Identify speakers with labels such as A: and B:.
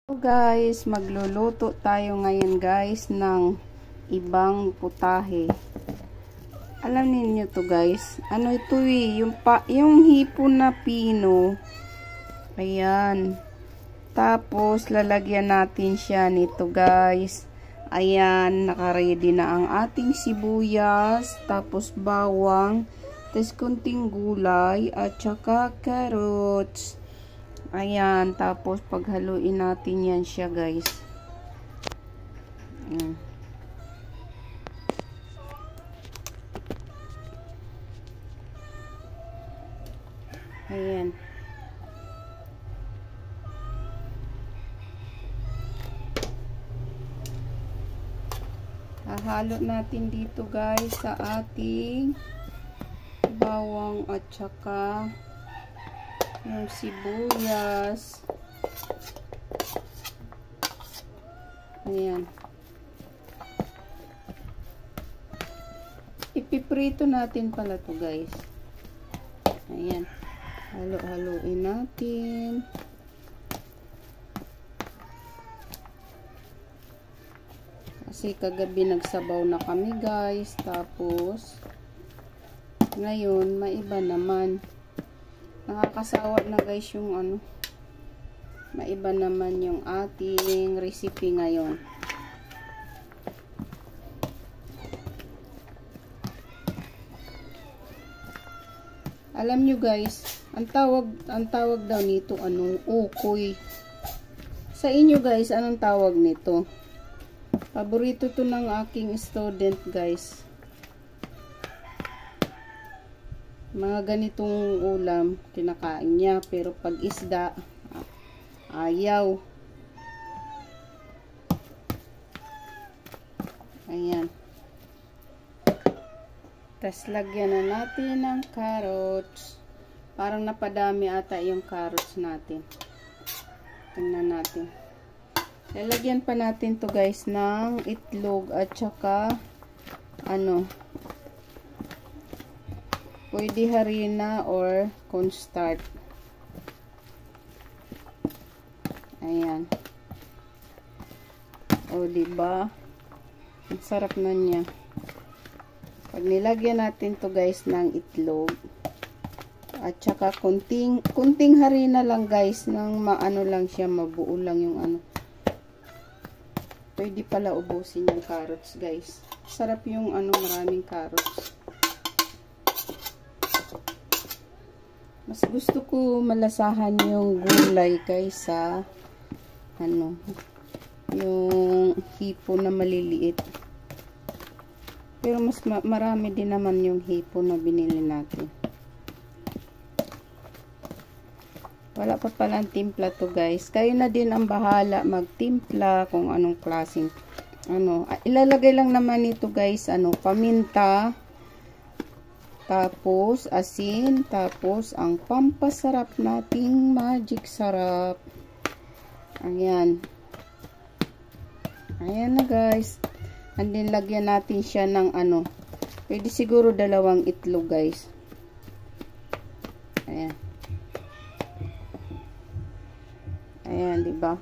A: So guys, magluluto tayo ngayon guys ng ibang putahe. Alam niyo to guys, ano ito yung hipon na pino. Ayan. Tapos lalagyan natin siya nito guys. Ayan, naka-ready na ang ating sibuyas, tapos bawang, tapos kunting gulay at saka carrots. Ayan, tapos paghaluin natin yan siya guys. Ayan. Hahalo natin dito guys sa ating bawang at saka yung sibuyas. Ayan. Ipiprito natin pala to guys. Ayan. Halo-haloin natin. Kasi kagabi nagsabaw na kami guys. Tapos ngayon maiba naman. Nakakasawa na guys yung maiba naman yung ating recipe ngayon. Alam nyo guys, ang tawag daw nito ukoy. Sa inyo guys, anong tawag nito? Paborito to ng aking student guys. Mga ganitong ulam kinakain niya, pero pag isda ayaw. Ayan. Tas lagyan na natin ng carrots. Parang napadami ata yung carrots natin. Tingnan natin. Lalagyan pa natin to guys ng itlog at saka pwede harina or cornstarch. Ayan. O diba? Ang sarap na niya. Pag nilagyan natin to guys ng itlog at saka kunting harina lang guys, nang maano lang siya, mabuo lang yung Pwede pala ubusin yung carrots guys. Sarap yung maraming carrots. Mas gusto ko malasahan yung gulay kaysa yung hipon na maliliit. Pero mas marami din naman yung hipon na binili natin. Wala pa palang timpla to guys. Kayo na din ang bahala magtimpla kung anong klaseng ilalagay lang naman ito guys, paminta, tapos asin, tapos ang pampasarap nating magic sarap. Ayan. Ayan na guys. And then lagyan natin siya ng pwede siguro 2 itlog guys. Ayan. Ayan, diba?